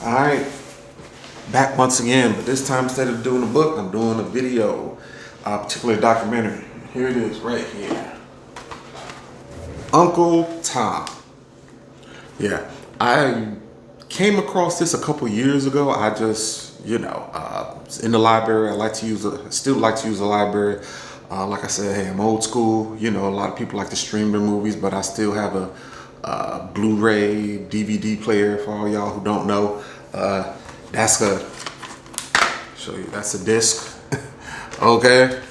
Alright, back once again, but this time instead of doing a book, I'm doing a video, particularly a documentary. Here it is, right here. Uncle Tom. Yeah, I came across this a couple years ago. I just, in the library. Still like to use the library. Like I said, hey, I'm old school. A lot of people like to stream their movies, but I still have a Blu-ray DVD player. For all y'all who don't know, that's a show you. That's a disc. Okay,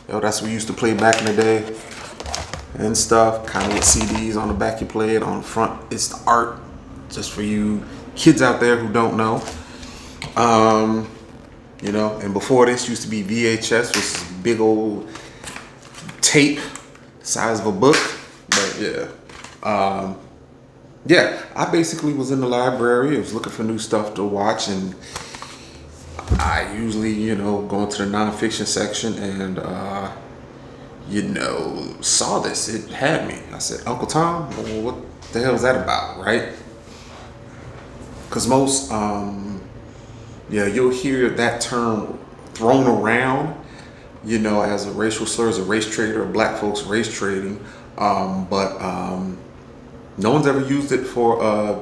that's what we used to play back in the day and stuff. Kind of with CDs on the back, you play it. On the front, it's the art. Just for you kids out there who don't know. And before this used to be VHS, which is a big old tape, size of a book. But I basically was in the library. I was looking for new stuff to watch, and I usually, go into the nonfiction section and, saw this. It had me. I said, Uncle Tom, well, what the hell is that about, right? Because most, you'll hear that term thrown around, as a racial slur, as a race trader, or black folks race trading. But no one's ever used it for a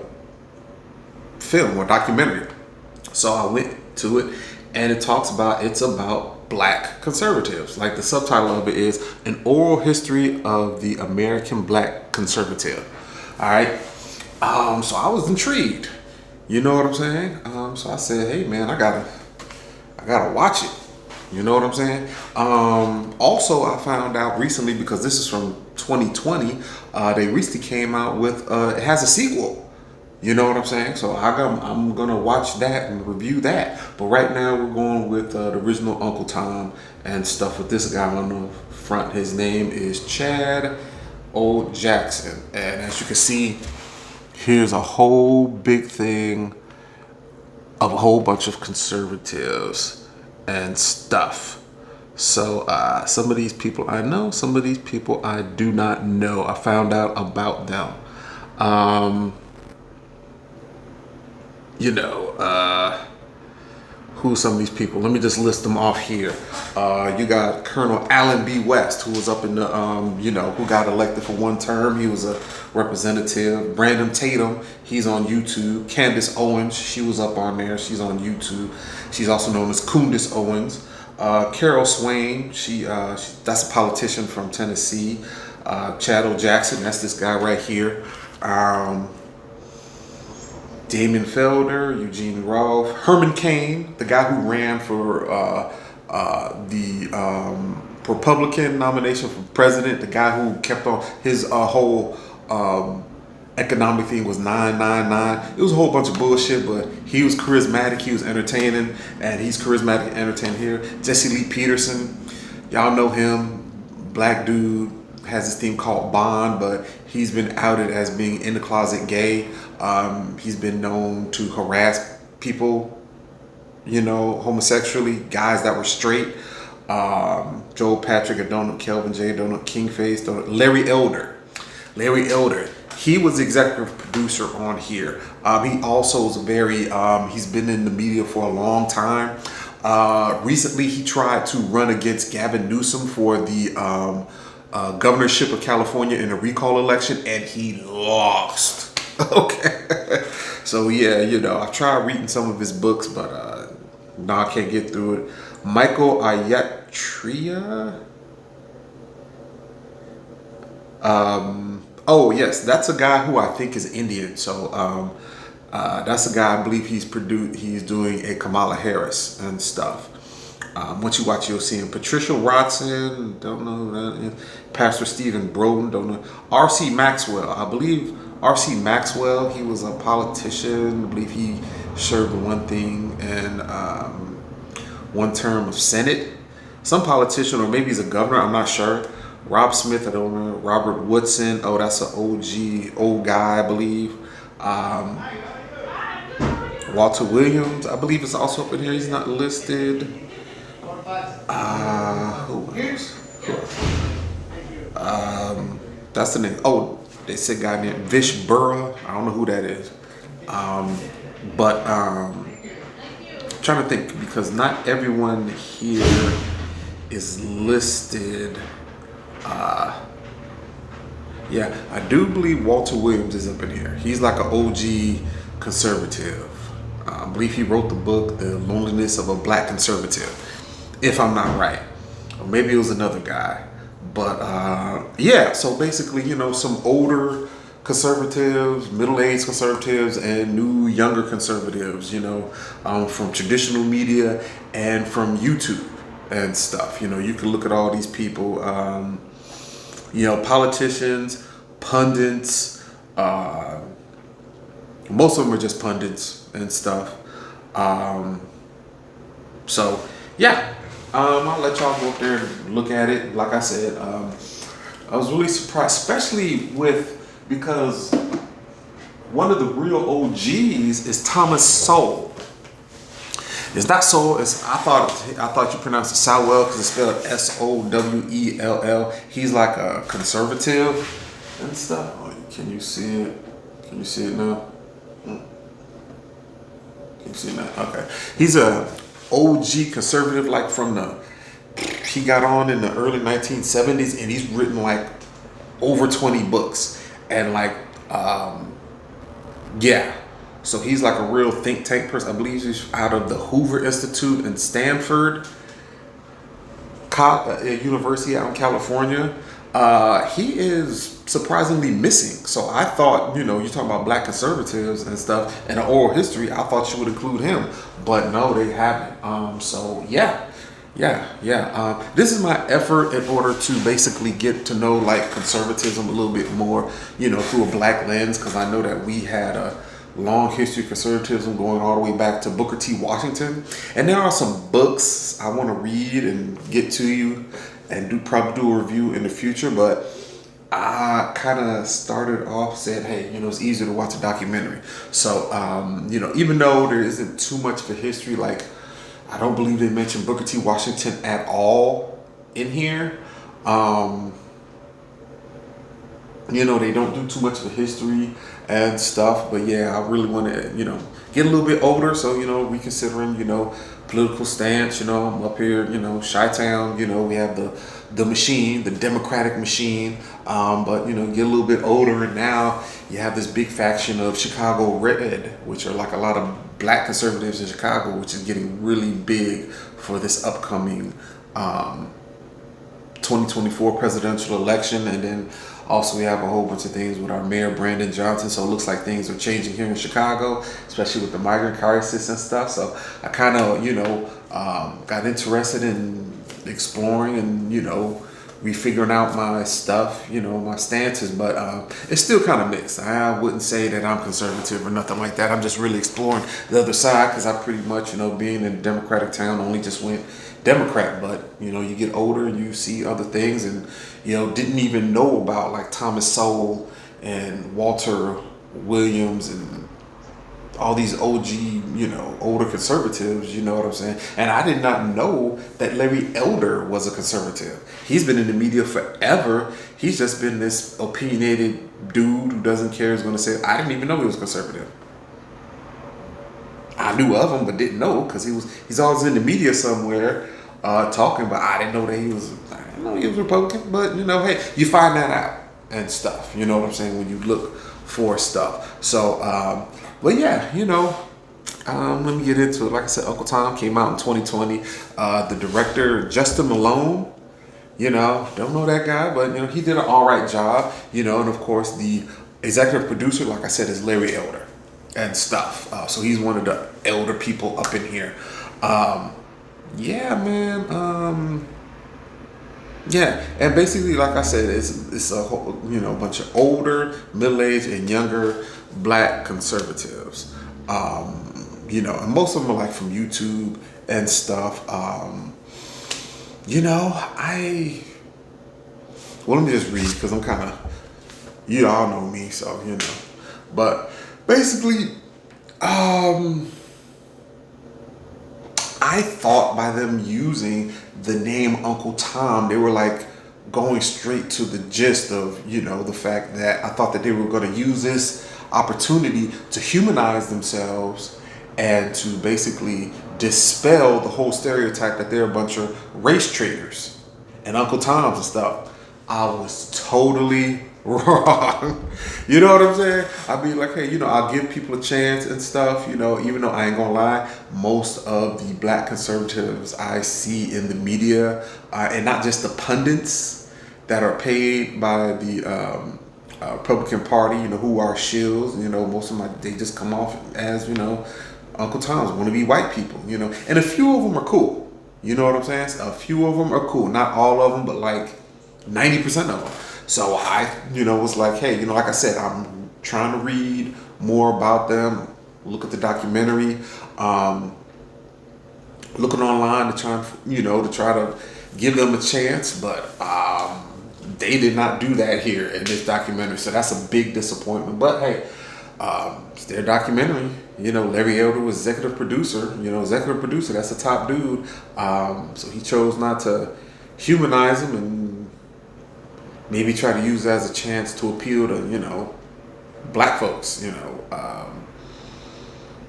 film or documentary. So I went to it, and it's about black conservatives. Like the subtitle of it is An Oral History of the American Black Conservative. All right. So I was intrigued. You know what I'm saying? So I said, hey man, I gotta watch it. You know what I'm saying? Also, I found out recently, because this is from 2020, they recently came out with, it has a sequel. You know what I'm saying? So I'm gonna watch that and review that. But right now we're going with the original Uncle Tom and stuff with this guy on the front. His name is Chad O. Jackson. And as you can see, here's a whole big thing of a whole bunch of conservatives and stuff. So some of these people I know, some of these people I do not know. I found out about them. Who are some of these people? Let me just list them off here. You got Colonel Allen B. West, who was up in the, who got elected for one term. He was a representative. Brandon Tatum, he's on YouTube. Candace Owens, she was up on there. She's on YouTube. She's also known as Candace Owens. Carol Swain, that's a politician from Tennessee. Chad O. Jackson, that's this guy right here. Damon Felder, Eugene Rolfe, Herman Cain, the guy who ran for the Republican nomination for president, the guy who kept on his whole economic thing was 999. It was a whole bunch of bullshit, but he was charismatic, he was entertaining, and he's charismatic and entertaining here. Jesse Lee Peterson, y'all know him, black dude, has this thing called Bond, but he's been outed as being in the closet gay. He's been known to harass people, homosexually, guys that were straight. Joel Patrick, Donald Kelvin J, Donald Kingface, Larry Elder. He was the executive producer on here. He also is he's been in the media for a long time. Recently, he tried to run against Gavin Newsom for the governorship of California in a recall election, and he lost. Okay. So I tried reading some of his books, but I can't get through it. Michael Ayatria. Oh yes, that's a guy who I think is Indian. So that's a guy I believe he's doing a Kamala Harris and stuff. Once you watch, you'll see him. Patricia Watson, don't know who that is. Pastor Stephen Broden, don't know. R.C. Maxwell, I believe R.C. Maxwell, he was a politician. I believe he served one thing in one term of Senate. Some politician, or maybe he's a governor, I'm not sure. Rob Smith, I don't know. Robert Woodson, oh, that's an old guy, I believe. Walter Williams, I believe is also up in here. He's not listed. Who else? That's the name. Oh, they said a guy named Vish Burra. I don't know who that is. But trying to think because not everyone here is listed. Yeah, I do believe Walter Williams is up in here. He's like an OG conservative. I believe he wrote the book, The Loneliness of a Black Conservative, if I'm not right. Or maybe it was another guy. But yeah, so basically, some older conservatives, middle-aged conservatives, and new younger conservatives, from traditional media and from YouTube and stuff. You can look at all these people. Politicians, pundits. Most of them are just pundits and stuff. Um, so yeah, I'll let y'all go up there and look at it. Like I said, I was really surprised, especially because one of the real OGs is Thomas Sowell. It's not Sowell. I thought you pronounced it Sowell because it's spelled Sowell. He's like a conservative and stuff. Oh, can you see it? Can you see it now? Can you see it now? Okay. He's a OG conservative, like he got on in the early 1970s, and he's written like over 20 books, and like yeah. So he's like a real think tank person. I believe he's out of the Hoover Institute in Stanford University out in California. He is surprisingly missing. So I thought, you're talking about black conservatives and stuff and the oral history. I thought you would include him, but no, they haven't. So yeah. This is my effort in order to basically get to know like conservatism a little bit more, through a black lens, because I know that we had a long history of conservatism going all the way back to Booker T. Washington. And there are some books I want to read and get to you and probably do a review in the future, but I kind of started off saying, hey, it's easier to watch a documentary. So, even though there isn't too much of a history, like I don't believe they mentioned Booker T. Washington at all in here. They don't do too much of a history and stuff, but yeah, I really want to, get a little bit older. So, reconsidering, political stance, I'm up here, Chi-Town, we have the machine, the Democratic machine. But, get a little bit older, and now you have this big faction of Chicago Red, which are like a lot of black conservatives in Chicago, which is getting really big for this upcoming 2024 presidential election. And then also we have a whole bunch of things with our mayor Brandon Johnson. So it looks like things are changing here in Chicago, especially with the migrant crisis and stuff. So I kind of got interested in exploring and refiguring out my stuff, my stances, but it's still kind of mixed. I wouldn't say that I'm conservative or nothing like that. I'm just really exploring the other side, because I pretty much, being in a Democratic town, only just went Democrat. But you get older and you see other things, and didn't even know about like Thomas Sowell and Walter Williams and all these OG, older conservatives, you know what I'm saying? And I did not know that Larry Elder was a conservative. He's been in the media forever. He's just been this opinionated dude who doesn't care, is going to say, I didn't even know he was conservative. I knew of him, but didn't know, because he's always in the media somewhere talking, but I didn't know that I didn't know he was Republican, but hey, you find that out and stuff, you know what I'm saying, when you look for stuff. So, but yeah, let me get into it. Like I said, Uncle Tom came out in 2020. The director, Justin Malone, don't know that guy, but he did an all right job. And of course the executive producer, like I said, is Larry Elder and stuff. So he's one of the elder people up in here. Yeah, man. Yeah, and basically, like I said, it's a whole, bunch of older, middle-aged, and younger black conservatives. And most of them are like from YouTube and stuff. Let me just read, because I'm kind of, you all know me, so But basically, I thought by them using the name Uncle Tom, they were like going straight to the gist of, the fact that I thought that they were going to use this opportunity to humanize themselves and to basically dispel the whole stereotype that they're a bunch of race traitors and Uncle Toms and stuff. I was totally wrong. You know what I'm saying? I mean, like, hey, I'll give people a chance and stuff, even though I ain't gonna lie, most of the black conservatives I see in the media, and not just the pundits that are paid by the Republican Party, who are shills, most of they just come off as, Uncle Tom's want to be white people, and a few of them are cool. You know what I'm saying? A few of them are cool. Not all of them, but like 90% of them. So I, was like, hey, like I said, I'm trying to read more about them, look at the documentary, looking online to try, to try to give them a chance, but they did not do that here in this documentary. So that's a big disappointment. But hey, it's their documentary. Larry Elder was executive producer. That's the top dude. So he chose not to humanize him and maybe try to use it as a chance to appeal to, black folks,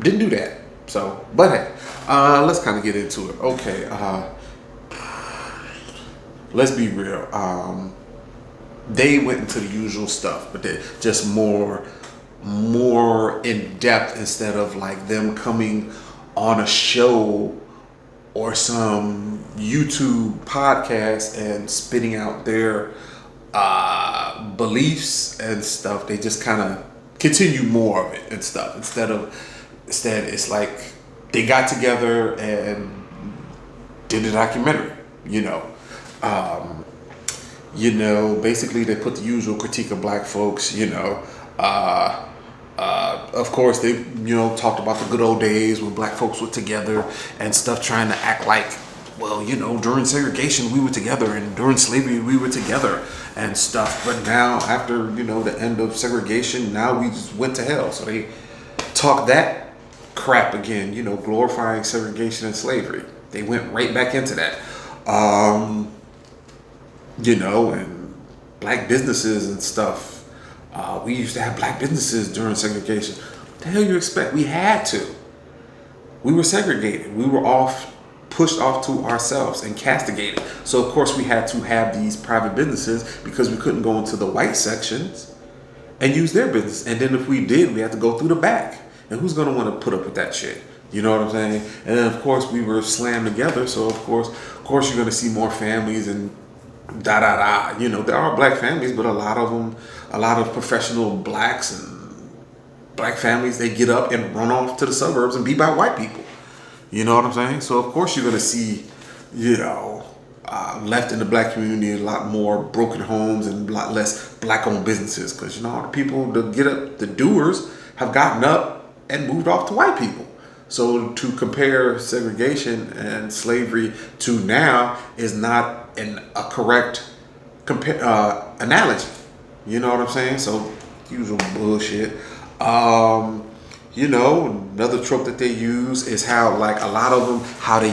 didn't do that. So, but hey, let's kind of get into it. Okay, let's be real. They went into the usual stuff, but they're just more in depth instead of like them coming on a show or some YouTube podcast and spitting out their beliefs and stuff. They just kind of continue more of it and stuff instead it's like they got together and did a documentary. Basically they put the usual critique of black folks. Of course they talked about the good old days when black folks were together and stuff, trying to act like, well, during segregation we were together and during slavery we were together and stuff. But now after, the end of segregation, now we just went to hell. So they talk that crap again, glorifying segregation and slavery. They went right back into that. And black businesses and stuff. We used to have black businesses during segregation. What the hell you expect? We had to. We were segregated. We were pushed off to ourselves and castigated. So of course we had to have these private businesses because we couldn't go into the white sections and use their business. And then if we did, we had to go through the back. And who's gonna want to put up with that shit? You know what I'm saying? And then of course we were slammed together. So of course you're gonna see more families and there are black families, but a lot of professional blacks and black families, they get up and run off to the suburbs and be by white people. You know what I'm saying? So of course you're gonna see, left in the black community, a lot more broken homes and a lot less black-owned businesses, because all the people that get up, the doers, have gotten up and moved off to white people. So to compare segregation and slavery to now is not a correct analogy. You know what I'm saying? So usual bullshit. Another trope that they use is how like a lot of them, how they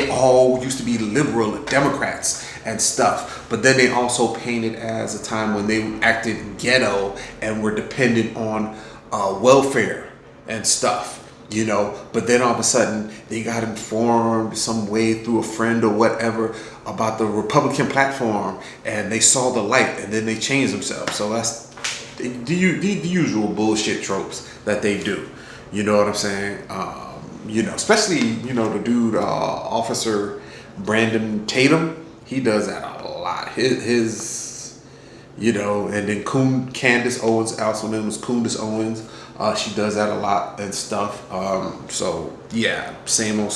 all used to be liberal Democrats and stuff. But then they also painted as a time when they acted ghetto and were dependent on welfare and stuff. But then all of a sudden they got informed some way through a friend or whatever about the Republican platform and they saw the light and then they changed themselves. So that's the usual bullshit tropes that they do. You know what I'm saying? Especially, the dude, Officer Brandon Tatum, he does that a lot. His and then Candace Owens, also known as Candace Owens, she does that a lot and stuff. So yeah, same old.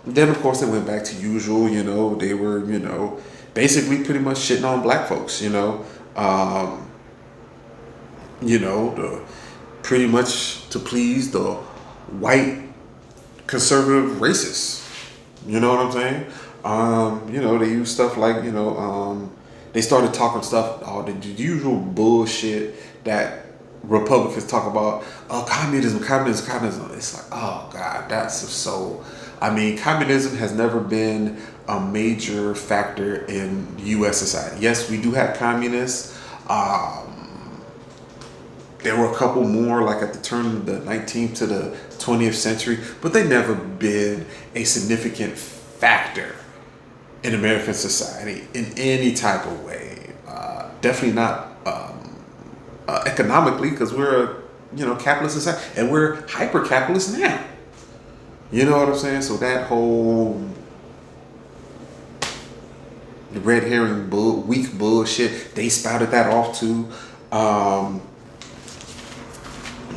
Then of course they went back to usual. They were basically pretty much shitting on black folks. Pretty much to please the white conservative racists. You know what I'm saying? They use stuff like they started talking stuff, all the usual bullshit that Republicans talk about. Communism. It's like, oh God, that's so. I mean, communism has never been a major factor in U.S. society. Yes, we do have communists. There were a couple more, like at the turn of the 19th to the 20th century, but they never been a significant factor in American society in any type of way. Definitely not economically, because we're a capitalist society, and we're hyper capitalist now. You know what I'm saying? So that whole red herring weak bullshit, they spouted that off too.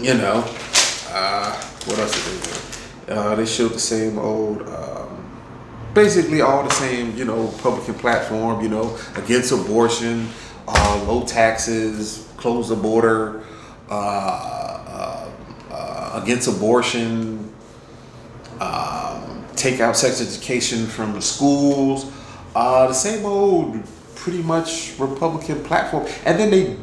You know, what else did they do? They showed the same old, basically all the same, Republican platform, against abortion, low taxes, close the border, against abortion, take out sex education from the schools, the same old pretty much Republican platform. And then they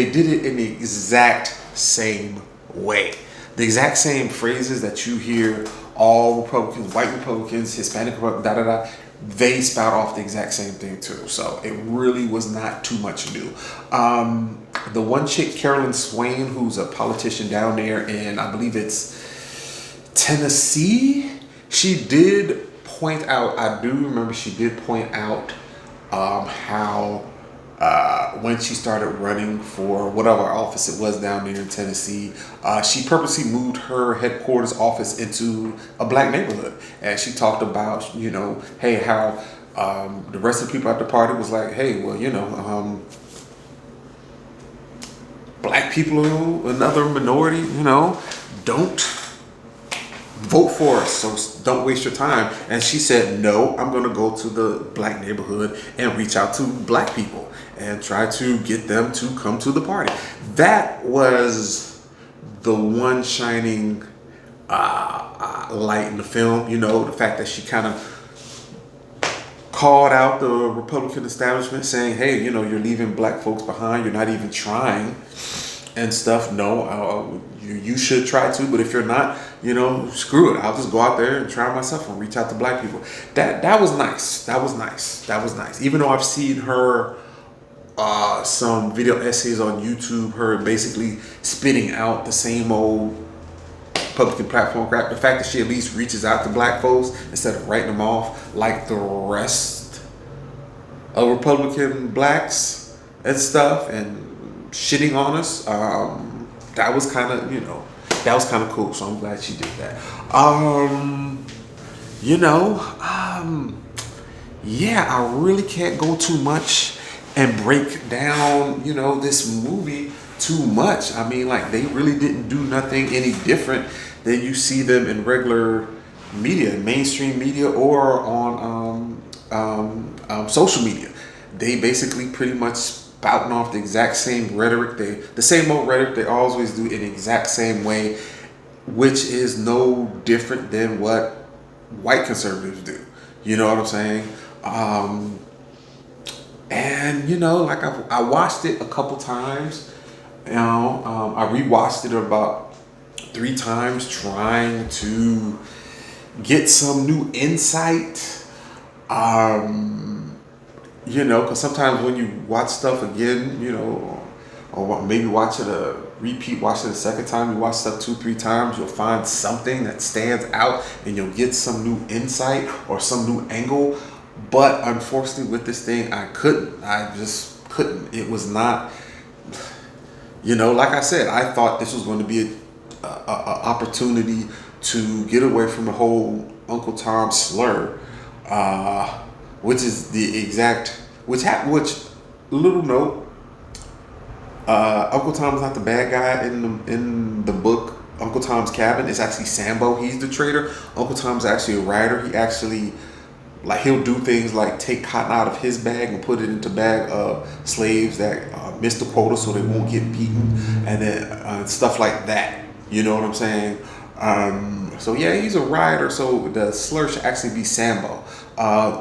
did it in the exact same way. The exact same phrases that you hear all Republicans, white Republicans, Hispanic Republicans, they spout off the exact same thing too. So it really was not too much new. The one chick, Carolyn Swain, who's a politician down there in, I believe it's Tennessee, she did point out, I do remember she did point out how when she started running for whatever office it was down there in Tennessee, she purposely moved her headquarters office into a black neighborhood. And she talked about, hey, how the rest of the people at the party was like, hey, well, black people, another minority, don't vote for us, so don't waste your time. And she said, no, I'm going to go to the black neighborhood and reach out to black people and try to get them to come to the party. That was the one shining light in the film, the fact that she kind of called out the Republican establishment saying, hey, you're leaving black folks behind, you're not even trying and stuff. No, you should try to, but if you're not, screw it. I'll just go out there and try myself and reach out to black people. That was nice. That was nice. Even though I've seen her some video essays on YouTube, her basically spitting out the same old Republican platform crap. The fact that she at least reaches out to black folks instead of writing them off like the rest of Republican blacks and stuff and shitting on us, that was kind of cool. So I'm glad she did that. Yeah, I really can't go too much and break down, this movie too much. I mean, like, they really didn't do nothing any different than you see them in regular media, mainstream media, or on social media. They basically pretty much spouting off the exact same rhetoric. The same old rhetoric they always do in the exact same way, which is no different than what white conservatives do. You know what I'm saying? And like I watched it a couple times. I rewatched it about 3 times, trying to get some new insight. Because sometimes when you watch stuff again, or maybe watch it watch it a second time, you watch stuff 2-3 times, you'll find something that stands out and you'll get some new insight or some new angle. But unfortunately with this thing, I just couldn't. It was not, like I said, I thought this was going to be a opportunity to get away from the whole Uncle Tom slur, which is the exact, which little note, Uncle Tom is not the bad guy in the book Uncle Tom's Cabin. It's actually Sambo. He's the traitor. Uncle Tom's actually a writer. He actually, he'll do things like take cotton out of his bag and put it into bag of slaves that miss the quota so they won't get beaten, and then stuff like that. You know what I'm saying? So yeah, he's a writer. So the slur should actually be Sambo.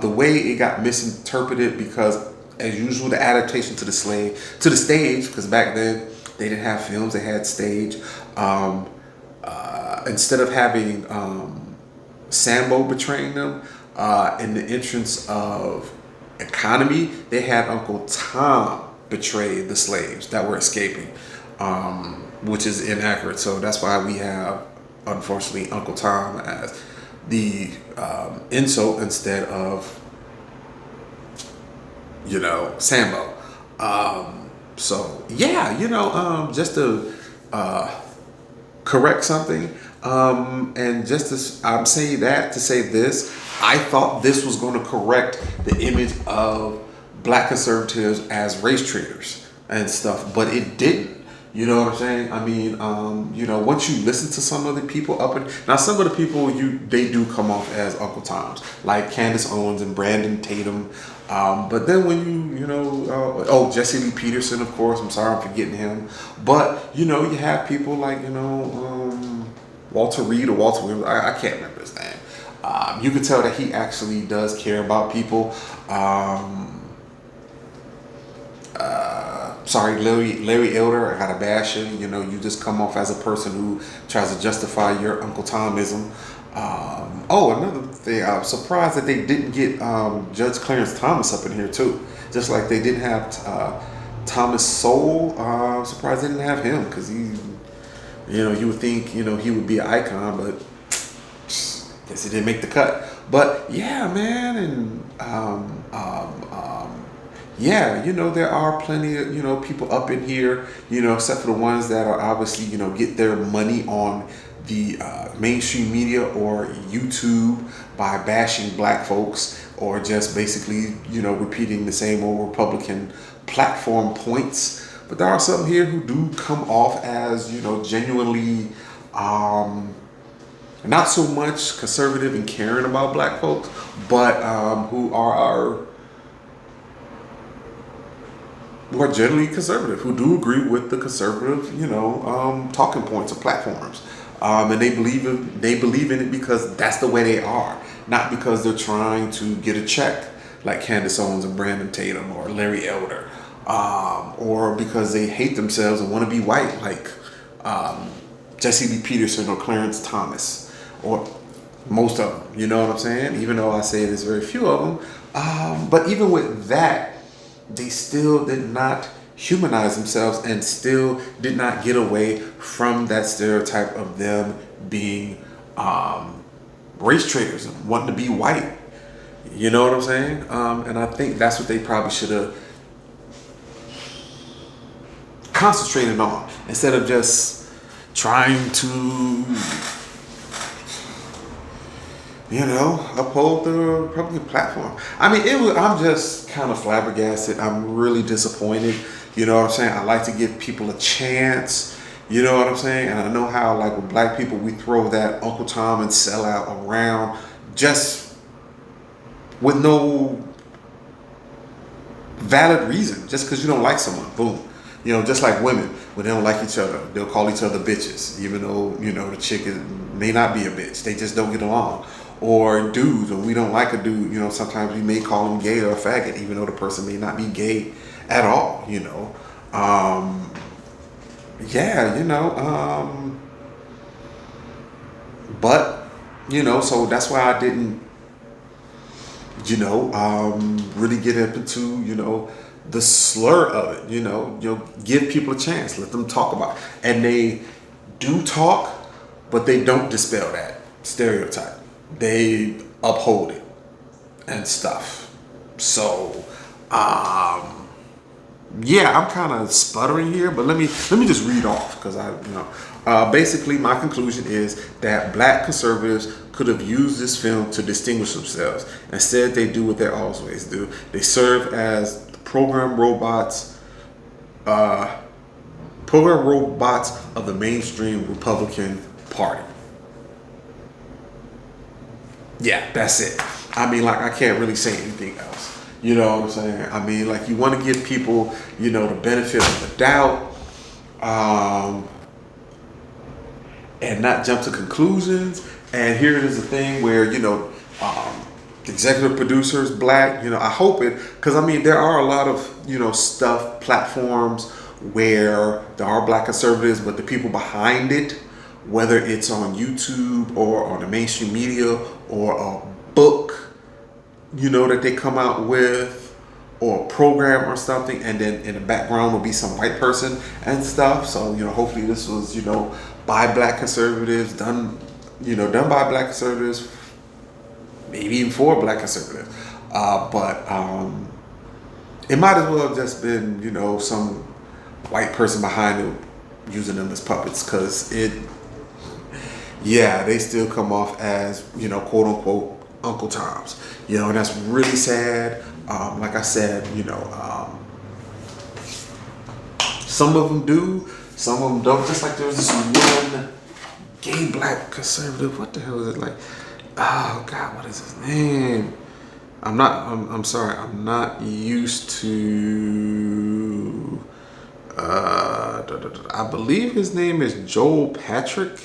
The way it got misinterpreted, because as usual, the adaptation to the stage, because back then they didn't have films, they had stage. Instead of having Sambo betraying them, in the entrance of economy, they had Uncle Tom betray the slaves that were escaping. which is inaccurate. So that's why we have, unfortunately, Uncle Tom as the insult instead of, Sambo. So yeah, just to correct something, and just to, I'm saying that to say this, I thought this was going to correct the image of black conservatives as race traders and stuff, but it didn't. You know what I'm saying? I mean, once you listen to some of the people up in now, some of the people they do come off as Uncle Toms, like Candace Owens and Brandon Tatum. But then when Jesse Lee Peterson, of course. I'm sorry, I'm forgetting him. But you have people like Walter Reed or Walter Williams. I can't remember his name. You can tell that he actually does care about people. Sorry, Larry Elder, I gotta bash you. You just come off as a person who tries to justify your Uncle Tomism. Another thing, I'm surprised that they didn't get Judge Clarence Thomas up in here too. Just like they didn't have Thomas Sowell. I'm surprised they didn't have him because he, you would think he would be an icon, but guess he didn't make the cut. But yeah, man, and yeah, there are plenty of, people up in here, except for the ones that are obviously, get their money on the mainstream media or YouTube by bashing black folks or just basically, repeating the same old Republican platform points. But there are some here who do come off as, genuinely not so much conservative and caring about black folks, but who are generally conservative, who do agree with the conservative, talking points or platforms, and they believe in it because that's the way they are, not because they're trying to get a check like Candace Owens and Brandon Tatum or Larry Elder, or because they hate themselves and want to be white like Jesse Lee Peterson or Clarence Thomas, or most of them. You know what I'm saying? Even though I say there's very few of them, but even with that, they still did not humanize themselves and still did not get away from that stereotype of them being race traders and wanting to be white. You know what I'm saying? And I think that's what they probably should have concentrated on instead of just trying to uphold the Republican platform. I mean, I'm just kind of flabbergasted. I'm really disappointed. You know what I'm saying? I like to give people a chance. You know what I'm saying? And I know how, like, with black people, we throw that Uncle Tom and sellout around just with no valid reason. Just because you don't like someone, boom. Just like women, when they don't like each other, they'll call each other bitches, even though, the chick may not be a bitch. They just don't get along. Or dudes, when we don't like a dude, sometimes we may call him gay or a faggot, even though the person may not be gay at all, but, so that's why I didn't, really get into, the slur of it, give people a chance, let them talk about it. And they do talk, but they don't dispel that stereotype. They uphold it and stuff. So, yeah, I'm kind of sputtering here, but let me just read off because basically my conclusion is that black conservatives could have used this film to distinguish themselves. Instead, they do what they always do. They serve as program robots of the mainstream Republican Party. Yeah, that's it. I mean, like, I can't really say anything else. You know what I'm saying? I mean, like, you want to give people, the benefit of the doubt, and not jump to conclusions. And here it is a thing where, executive producer is black. I hope it, because, I mean, there are a lot of, platforms where there are black conservatives, but the people behind it, whether it's on YouTube or on the mainstream media or a book, that they come out with, or a program or something, and then in the background will be some white person and stuff. So, hopefully this was, by black conservatives, done by black conservatives, maybe even for black conservatives. But it might as well have just been, some white person behind it using them as puppets, because they still come off as, quote unquote, Uncle Toms, and that's really sad. Like I said, some of them do, some of them don't. Just like there was this one gay black conservative. What the hell is it like? Oh God, what is his name? I'm sorry. I'm not used to. I believe his name is Joel Patrick.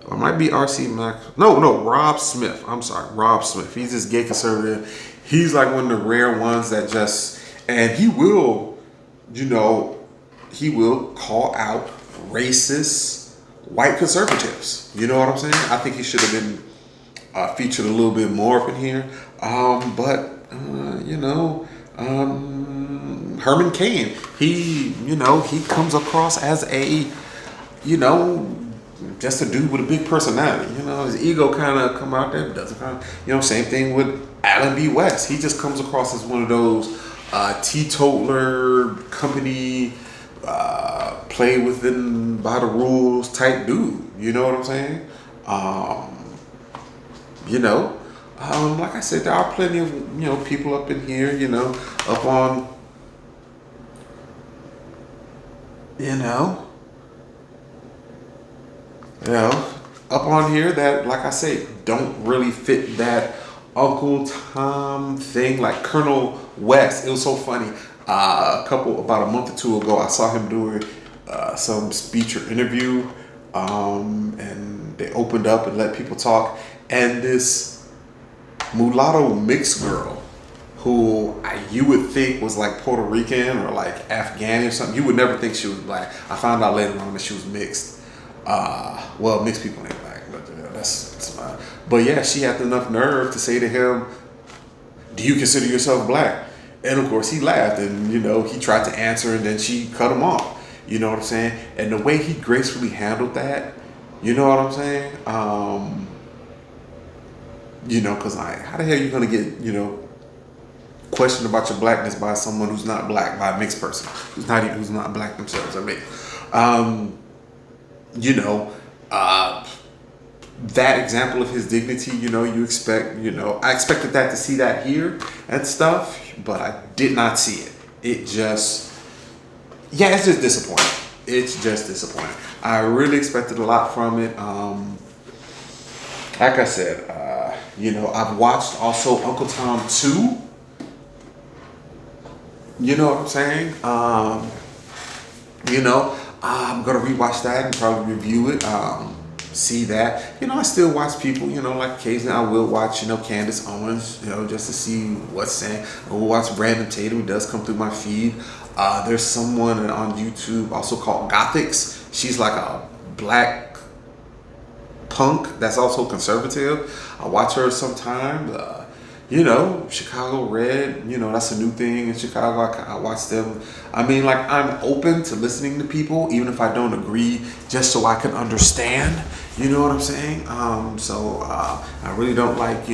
Or it might be RC Mac. No, Rob Smith. I'm sorry, Rob Smith. He's this gay conservative. He's like one of the rare ones that and he will, he will call out racist white conservatives. You know what I'm saying? I think he should have been featured a little bit more up in here. Herman Cain, he comes across as a, just a dude with a big personality. His ego kind of come out there, doesn't kind of, same thing with Alan B. West. He just comes across as one of those teetotaler company, play within by the rules type dude. You know what I'm saying? Like I said, there are plenty of, people up in here, up on, up on here that, like I say, don't really fit that Uncle Tom thing. Like Colonel West, it was so funny. About a month or two ago, I saw him doing some speech or interview, and they opened up and let people talk. And this mulatto mixed girl, who you would think was like Puerto Rican or like Afghani or something. You would never think she was black. I found out later on that she was mixed. Mixed people ain't black, but that's fine. But yeah, she had enough nerve to say to him, "Do you consider yourself black?" And of course he laughed, and he tried to answer, and then she cut him off. You know what I'm saying? And the way he gracefully handled that, you know what I'm saying? Because how the hell are you gonna get questioned about your blackness by someone who's not black, by a mixed person who's not black themselves? That example of his dignity, you expect, I expected that to see that here and stuff, but I did not see it. It's just disappointing. It's just disappointing. I really expected a lot from it. Like I said, I've watched also Uncle Tom 2. You know what I'm saying? I'm gonna rewatch that and probably review it. See that. I still watch people, like occasionally I will watch, Candace Owens, just to see what's saying. I will watch Brandon Tatum, who does come through my feed. There's someone on YouTube also called Gothics. She's like a black punk that's also conservative. I watch her sometimes. Chicago Red, that's a new thing in Chicago. I watch them. I'm open to listening to people, even if I don't agree, just so I can understand. You know what I'm saying? I really don't like,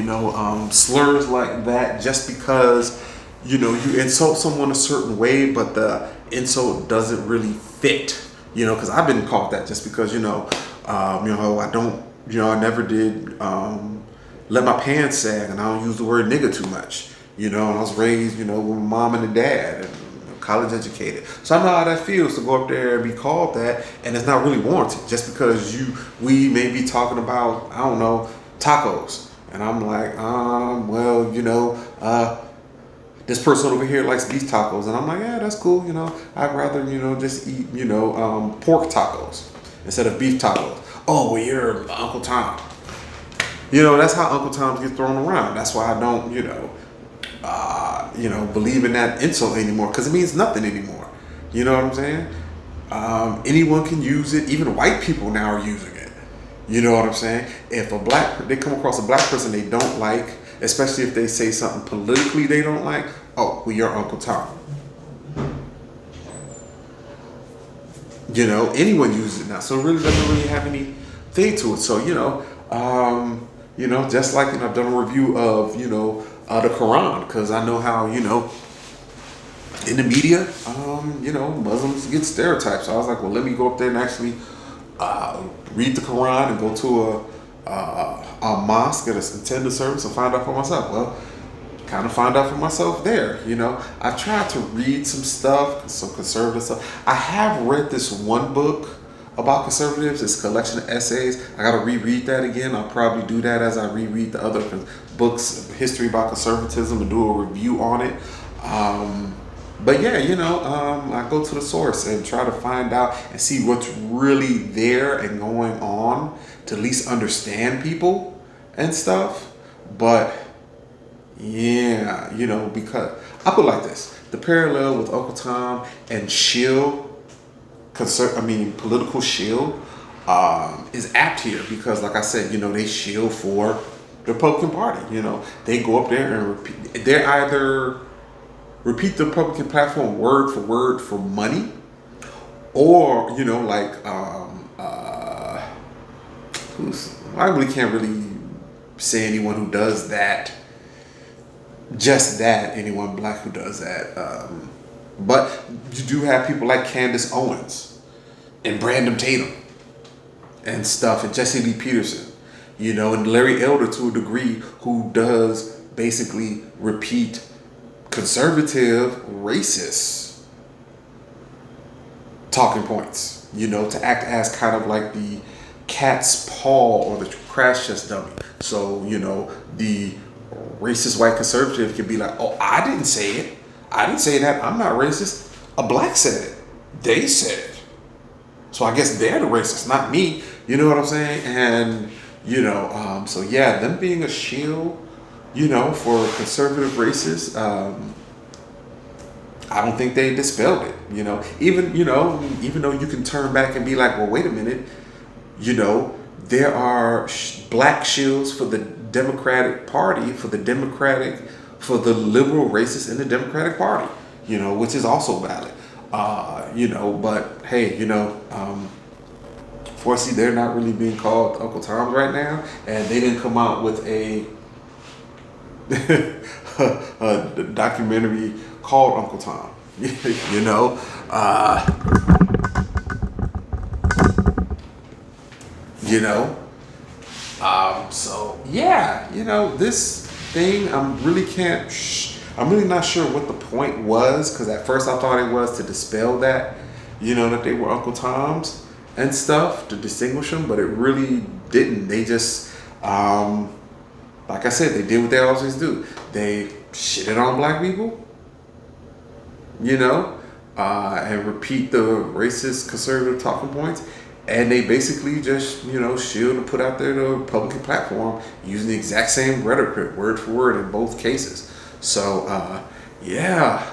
slurs like that just because, you insult someone a certain way, but the insult doesn't really fit, because I've been called that just because, I don't, I never did, let my pants sag, and I don't use the word nigga too much. And I was raised, with my mom and a dad, and college educated. So I know how that feels to go up there and be called that, and it's not really warranted just because we may be talking about, I don't know, tacos. And I'm like, this person over here likes beef tacos. And I'm like, yeah, that's cool. I'd rather, just eat, pork tacos instead of beef tacos. Oh, well, you're Uncle Tom. That's how Uncle Toms get thrown around. That's why I don't, believe in that insult anymore, because it means nothing anymore. You know what I'm saying? Anyone can use it. Even white people now are using it. You know what I'm saying? If they come across a black person they don't like, especially if they say something politically they don't like, oh, well, you're Uncle Tom. You know, anyone uses it now, so it really doesn't really have any thing to it. So just like I've done a review of the Quran because I know how in the media, Muslims get stereotyped. So I was like, well, let me go up there and actually read the Quran and go to a mosque at a attend a service and find out for myself. Well, kind of find out for myself there. I've tried to read some stuff, some conservative stuff. I have read this one book about conservatives. It's a collection of essays. I got to reread that again. I'll probably do that as I reread the other books, history about conservatism, and do a review on it. But yeah, I go to the source and try to find out and see what's really there and going on to at least understand people and stuff. But yeah, because I put it like this: the parallel with Uncle Tom and Shield, political shield, is apt here because, like I said, they shield for the Republican Party. They go up there and repeat. They either repeat the Republican platform word for money, or I really can't really say anyone who does that. Just that anyone black who does that, but you do have people like Candace Owens and Brandon Tatum and stuff, and Jesse Lee Peterson, and Larry Elder to a degree, who does basically repeat conservative, racist talking points, to act as kind of like the cat's paw or the crash test dummy. So, the racist white conservative can be like, oh, I didn't say it. I didn't say that. I'm not racist. A black said it. They said it. So I guess they're the racist, not me. You know what I'm saying? And, so yeah, them being a shield, for conservative racists, I don't think they dispelled it. Even though you can turn back and be like, well, wait a minute, there are black shields for the Democratic Party, for the liberal racists in the Democratic Party, which is also valid. But hey, fortunately, they're not really being called Uncle Toms right now, and they didn't come out with a documentary called Uncle Tom. Uh, you know. So yeah, this thing, I'm really not sure what the point was, because at first I thought it was to dispel that, that they were Uncle Toms and stuff, to distinguish them, but it really didn't. They just, like I said, they did what they always do. They shitted on black people, and repeat the racist conservative talking points. And they basically just, shield and put out there the Republican platform using the exact same rhetoric, word for word, in both cases. So, yeah,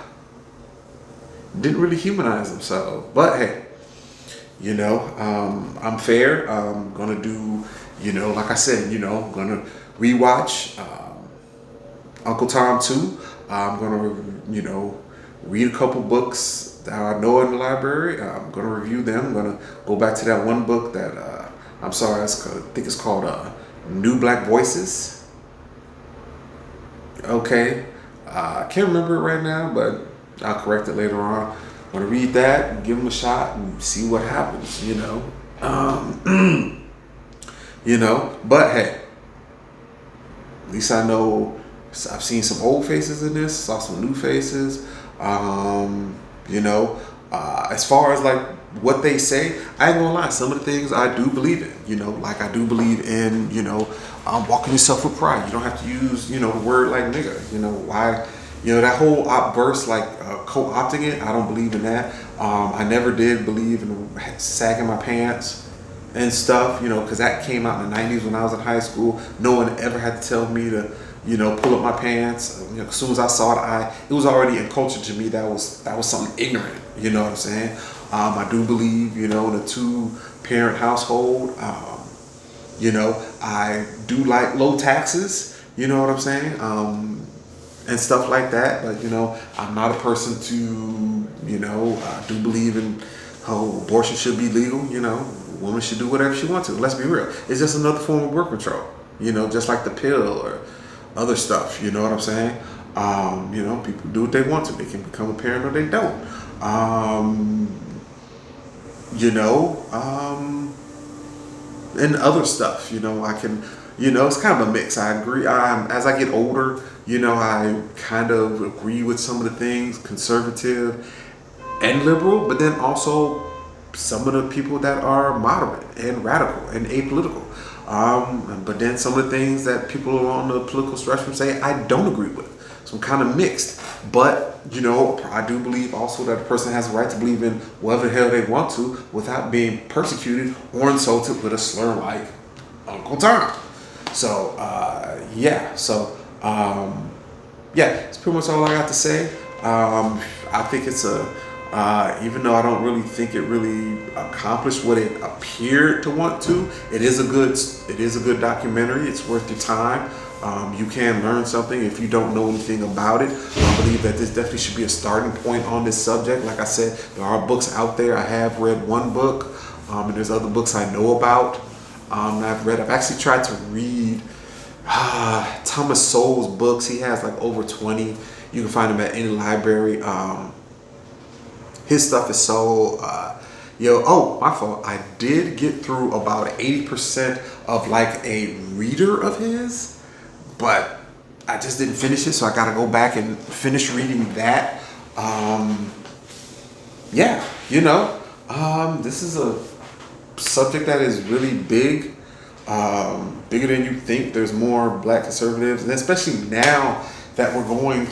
didn't really humanize themselves. But hey, I'm fair. I'm gonna do, like I said, gonna rewatch Uncle Tom 2. I'm gonna, read a couple books that I know in the library. I'm going to review them. I'm going to go back to that one book that, I think it's called New Black Voices. Okay. I can't remember it right now, but I'll correct it later on. I'm going to read that and give them a shot and see what happens, But hey, at least I know I've seen some old faces in this, saw some new faces. As far as like what they say, I ain't gonna lie, some of the things I do believe in, like I do believe in, walking yourself with pride. You don't have to use, the word like nigga, why, that whole verse, like co-opting it, I don't believe in that. I never did believe in sagging my pants and stuff, because that came out in the 90s when I was in high school. No one ever had to tell me to, pull up my pants. As soon as I saw it, it was already in culture to me. That was something ignorant. You know what I'm saying? I do believe, in a 2-parent household. I do like low taxes. You know what I'm saying? and stuff like that. But I'm not a person to I do believe in how abortion should be legal. Woman should do whatever she wants to. Let's be real. It's just another form of birth control. Just like the pill or other stuff. You know what I'm saying? People do what they want to. They can become a parent or they don't. You know, and other stuff. I can, it's kind of a mix. I agree. As I get older, I kind of agree with some of the things, conservative and liberal, but then also some of the people that are moderate and radical and apolitical. But then some of the things that people on the political spectrum say I don't agree with. So I'm kind of mixed. But, I do believe also that a person has a right to believe in whatever the hell they want to without being persecuted or insulted with a slur like Uncle Tom. So, yeah. So, it's pretty much all I got to say. I think it's even though I don't really think it really accomplished what it appeared to want to, it is a good documentary. It's worth your time. You can learn something if you don't know anything about it. I believe that this definitely should be a starting point on this subject. Like I said, there are books out there. I have read one book, and there's other books I know about. I've actually tried to read Thomas Sowell's books. He has like over 20. You can find them at any library. His stuff is so, my fault. I did get through about 80% of like a reader of his, but I just didn't finish it. So I got to go back and finish reading that. This is a subject that is really big, bigger than you think. There's more black conservatives, and especially now that we're going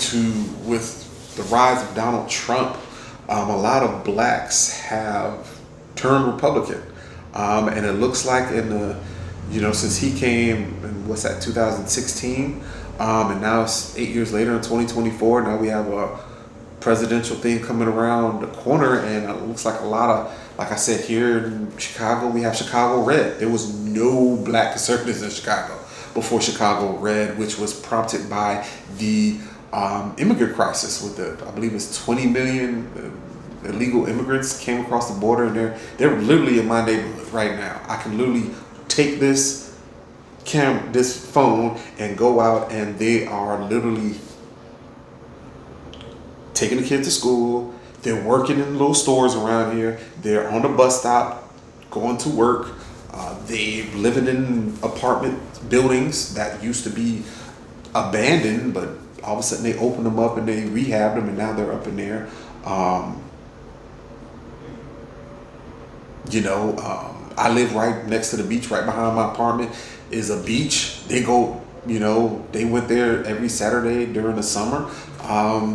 with the rise of Donald Trump, a lot of blacks have turned Republican, and it looks like since he came in 2016, and now it's 8 years later in 2024. Now we have a presidential thing coming around the corner, and it looks like a lot of, like I said, here in Chicago, we have Chicago Red. There was no black conservatives in Chicago before Chicago Red, which was prompted by the immigrant crisis with I believe it's 20 million illegal immigrants came across the border, and they're literally in my neighborhood right now. I can literally take this phone and go out, and they are literally taking the kids to school. They're working in little stores around here. They're on the bus stop, going to work. They living in apartment buildings that used to be abandoned, but all of a sudden they opened them up and they rehabbed them, and now they're up in there. I live right next to the beach. Right behind my apartment is a beach. They go, they went there every Saturday during the summer.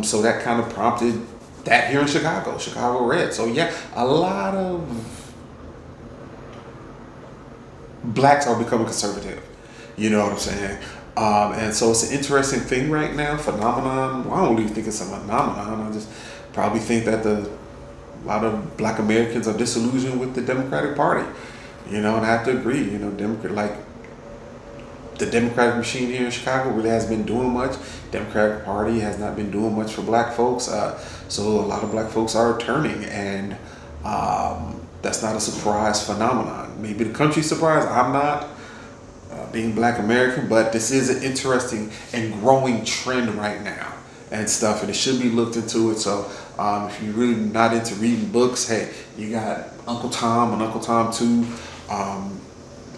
So that kind of prompted that here in Chicago Red. So yeah, a lot of blacks are becoming conservative. You know what I'm saying? And so it's an interesting thing right now, phenomenon. Well, I don't really think it's a phenomenon. I just probably think that a lot of black Americans are disillusioned with the Democratic Party. And I have to agree, the Democratic machine here in Chicago really hasn't been doing much. Democratic Party has not been doing much for black folks. So a lot of black folks are turning, and that's not a surprise phenomenon. Maybe the country's surprised. I'm not, being black American, but this is an interesting and growing trend right now and stuff, and it should be looked into it. So if you're really not into reading books, hey, you got Uncle Tom and Uncle Tom 2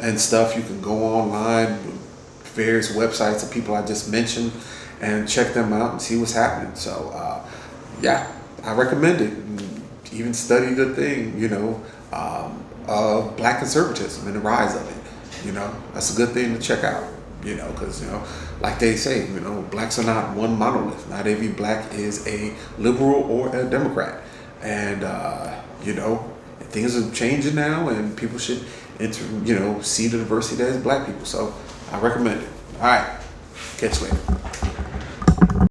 and stuff. You can go online, various websites of people I just mentioned, and check them out and see what's happening. So I recommend it. And even study the thing, of black conservatism and the rise of it. That's a good thing to check out. Because like they say, blacks are not one monolith. Not every black is a liberal or a Democrat, and things are changing now, and people should see the diversity that is black people. So I recommend it. All right, catch you later.